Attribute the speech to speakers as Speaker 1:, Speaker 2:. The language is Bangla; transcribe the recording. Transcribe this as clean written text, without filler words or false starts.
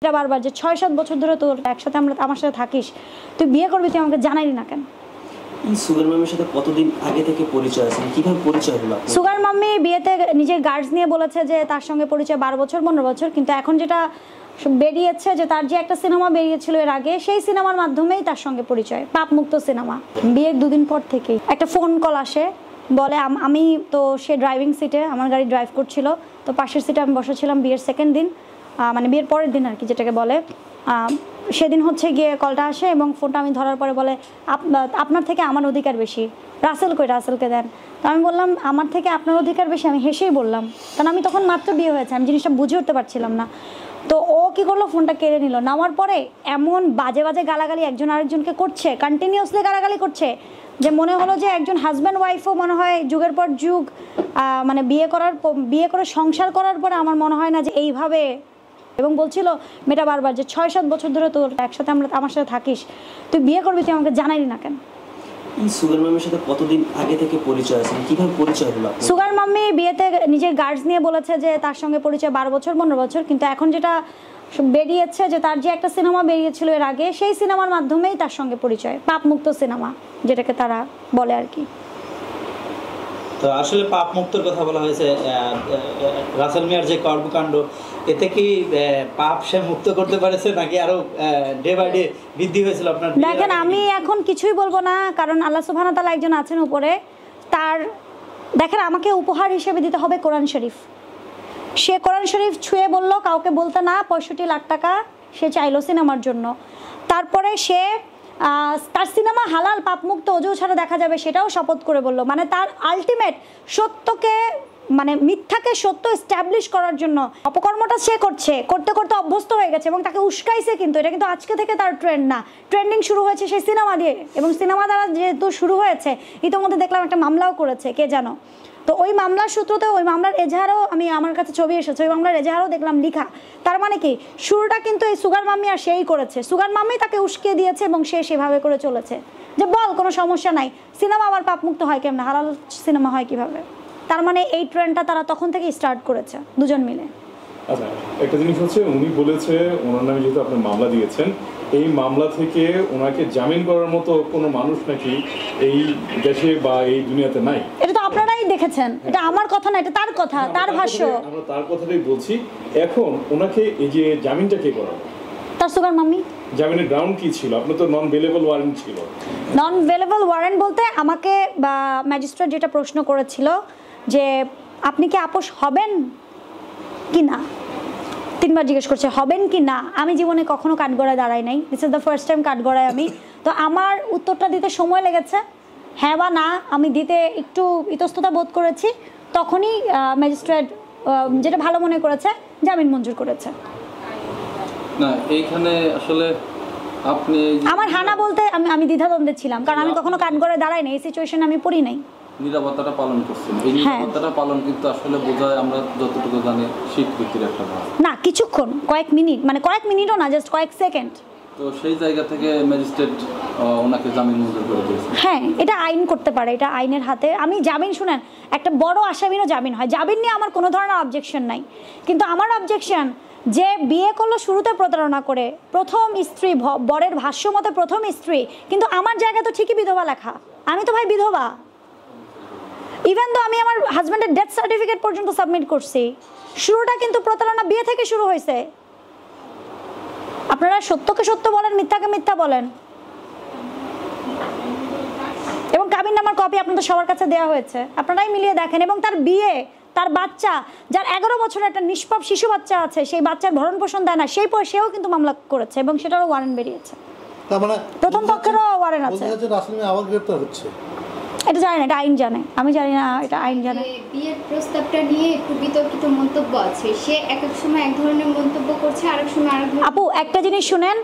Speaker 1: এটা বারবার যে ৬-৭ বছর ধরে তোর একসাথে আমার সাথে থাকিস, তুই বিয়ে করবি, তুই আমাকে জানাইলি না কেন?
Speaker 2: সুগার মামির সাথে কতদিন আগে থেকে পরিচয় আছে, কিভাবে পরিচয় হলো?
Speaker 1: সুগার মাম্মি বিয়েতে নিজের গার্ডস নিয়ে বলেছে যে তার সঙ্গে পরিচয় 12 বছর 15 বছর, কিন্তু এখন যেটা বেরিয়েছে যে তার যে একটা সিনেমা বেরিয়েছিল এর আগে, সেই সিনেমার মাধ্যমেই তার সঙ্গে পরিচয়, পাপমুক্ত সিনেমা। বিয়ের দুদিন পর থেকে একটা ফোন কল আসে, বলে আমি তো সে ড্রাইভিং সিটে, আমার গাড়ি ড্রাইভ করছিল, তো পাশের সিটে আমি বসেছিলাম বিয়ের সেকেন্ড দিন, মানে বিয়ের পরের দিন আর কি যেটাকে বলে। সেদিন হচ্ছে গিয়ে কলটা আসে এবং ফোনটা আমি ধরার পরে বলে আপনার থেকে আমার অধিকার বেশি, রাসেল কই, রাসেলকে দেন। তো আমি বললাম আমার থেকে আপনার অধিকার বেশি, আমি হেসেই বললাম, কারণ আমি তখন মাত্র বিয়ে হয়েছে, আমি জিনিসটা বুঝে উঠতে পারছিলাম না। তো ও কি করলো, ফোনটা কেড়ে নিল, নেওয়ার পরে এমন বাজে বাজে গালাগালি একজন আরেকজনকে করছে, কন্টিনিউয়াসলি গালাগালি করছে, যে মনে হলো যে একজন হাজব্যান্ড ওয়াইফও মনে হয় যুগের পর যুগ মানে বিয়ে করে সংসার করার পরে আমার মনে হয় না যে এইভাবে। এবং বলছিল মেয়েটা বারবার যে ৬-৭ বছর ধরে তোর একসাথে আমার সাথে থাকিস, তুই বিয়ে করবি, তুই আমাকে জানাইলি না কেন?
Speaker 2: সুগার মামির সাথে কতদিন আগে থেকে পরিচয় আছে, কিভাবে পরিচয় হলো?
Speaker 1: সুগার মাম্মি বিয়েতে নিজের গার্ডস নিয়ে বলেছে যে তার সঙ্গে পরিচয় 12 বছর 15 বছর, কিন্তু এখন যেটা বেরিয়েছে যে তার যে একটা সিনেমা বেরিয়েছিল এর আগে, সেই সিনেমার মাধ্যমেই তার সঙ্গে পরিচয়, পাপমুক্ত সিনেমা যেটাকে তারা বলে আর কি।
Speaker 3: তো আসলে পাপ মুক্তর কথা বলা হয়েছে, রাসেল মিয়ার যে কর্মকাণ্ড, এতে কি পাপ সে মুক্ত করতে পারেছে নাকি আরো ডে বাই ডে বৃদ্ধি হয়েছিল? আপনার
Speaker 1: দেখেন, আমি এখন কিছুই বলবো না, কারণ আল্লাহ সুবহানাহু ওয়া তাআলা একজন আছেন উপরে, তার দেখেন আমাকে উপহার হিসেবে দিতে হবে কোরআন শরীফ। সে কোরআন শরীফ ছুঁয়ে বলল কাউকে বলতে না, 65 লাখ টাকা সে চাইলো সিনেমার জন্য। তারপরে সে তার সিনেমা হালাল পাপমুক্ত অজু ছাড়া দেখা যাবে সেটাও শপথ করে বলল। মানে তার আলটিমেট সত্যকে, মানে মিথ্যাকে সত্য এস্টাবলিশ করার জন্য অপকর্মটা সে করতে করতে অভ্যস্ত হয়ে গেছে এবং তাকে উস্কাইছে। কিন্তু এটা কিন্তু আজকে থেকে তার ট্রেন্ড না, ট্রেন্ডিং শুরু হয়েছে সেই সিনেমা দিয়ে, এবং সিনেমা দ্বারা যেহেতু শুরু হয়েছে, ইতিমধ্যে দেখলাম একটা মামলাও করেছে কে জানো। তো ওই মামলার সূত্রতে, ওই মামলার এজাহারও আমার কাছে ছবি এসেছে, ওই মামলার এজাহারও দেখলাম লিখা। তার মানে কি, শুরুটা কিন্তু এই সুগার মাম্মি আর সেই করেছে, সুগার মাম্মি তাকে উস্কিয়ে দিয়েছে এবং সে সেভাবে করে চলেছে যে বল কোনো সমস্যা নাই, সিনেমা আবার পাপমুক্ত হয় কেমন, হালাল সিনেমা হয় কিভাবে। তার মানে এই ট্রেন্ডটা তারা তখন থেকে স্টার্ট করেছে দুজন মিলে।
Speaker 4: আচ্ছা, একটা জিনিস হচ্ছে উনি বলেছে ওনার নামে যেহেতু আপনি মামলা দিয়েছেন, এই মামলা থেকে ওনাকে জামিন করার মতো কোনো মানুষ নাকি এই দেশে বা এই দুনিয়াতে নাই।
Speaker 1: এটা তো আপনারাই দেখেছেন, এটা আমার কথা না, এটা তার কথা, তার ভাষ্য।
Speaker 4: আমরা তার কথাটাই বলছি। এখন ওনাকে এই যে জামিনটা কে করাবে?
Speaker 1: তার সুগার মাম্মি।
Speaker 4: জামিনের গ্রাউন্ড কি ছিল? আপনার তো নন ভেলেবল ওয়ারেন্ট ছিল।
Speaker 1: নন ভেলেবল ওয়ারেন্ট বলতে আমাকে বা ম্যাজিস্ট্রেট যেটা প্রশ্ন করেছিল যে আপনি কি আপোষ হবেন কি না, 3 বার জিজ্ঞেস করছে হবেন কি না। আমি জীবনে কখনো কাঠগড়ায় দাঁড়াই নাই, this is the first time কাঠগড়ায় আমি। তো আমার উত্তরটা দিতে সময় লেগেছে, হ্যাঁ বা না আমি দিতে একটু ইতস্ততা বোধ করেছি। তখনই ম্যাজিস্ট্রেট যেটা ভালো মনে করেছে জামিন মঞ্জুর করেছে।
Speaker 5: না, এইখানে আসলে আপনি
Speaker 1: আমার হানা বলতে আমি দ্বিধাদ্বন্দ্বে ছিলাম, কারণ আমি কখনো কাঠগড়ায় দাঁড়াই নাই, এই সিচুয়েশনে আমি পড়ি নাই।
Speaker 5: নিরাপত্তাটা পালন করছেন, এই নিরাপত্তাটা পালন কিন্তু আসলে বোঝায় আমরা যতটুকু জানি স্বীকৃতির একটা ভাব
Speaker 1: না, কিছুক্ষণ, কয়েক মিনিট, মানে কয়েক মিনিটও না, জাস্ট কয়েক সেকেন্ড।
Speaker 5: তো সেই জায়গা থেকে ম্যাজিস্ট্রেট ওনাকে জামিন মঞ্জুর করে দিয়েছে।
Speaker 1: হ্যাঁ, এটা আইন করতে পারে, এটা আইনের হাতে। আমি জামিন, শুনেন, একটা বড় আসামিরও জামিন হয়, জামিন নিয়ে আমার কোনো ধরনের অবজেকশন নাই, কিন্তু আমার অবজেকশন যে বিয়ে করলো শুরুতে প্রতারণা করে, প্রথম স্ত্রী, বরের ভাষ্য মতে প্রথম স্ত্রী, কিন্তু আমার জায়গায় তো ঠিকই বিধবা লেখা, আমি তো ভাই বিধবা। ইভেন তো আমি আমার হাজব্যান্ডের ডেথ সার্টিফিকেট পর্যন্ত সাবমিট করছি। শুরুটা কিন্তু প্রতারণা বিয়ে থেকে শুরু হয়েছে। আপনারা সত্যকে সত্য বলেন, মিথ্যাকে মিথ্যা বলেন। এবং কাবিননামার কপি আপনাদের সবার কাছে দেওয়া হয়েছে, আপনারাই মিলিয়ে দেখেন। এবং তার বিয়ে, তার বাচ্চা, যার 11 বছরের একটা নিষ্পাপ শিশু বাচ্চা আছে, সেই বাচ্চার ভরণ পোষণ দেয় না, সেও কিন্তু মামলা করেছে এবং সেটারও ওয়ারেন্ট বেরিয়েছে।
Speaker 6: তার মানে
Speaker 1: প্রথম পক্ষেরও ওয়ারেন্ট আছে।
Speaker 6: রাসেল মিয়া আবার গ্রেফতার হচ্ছে,
Speaker 1: এটা জানি না, এটা আইন জানে, আমি জানি না, এটা আইন জানে।
Speaker 7: বিয়ের প্রস্তাবটা নিয়ে একটু বিতর্কিত মন্তব্য আছে, সে এক এক সময় এক ধরনের মন্তব্য করছে, আরেক সময় আরেক।
Speaker 1: আপু একটা জিনিস শুনেন,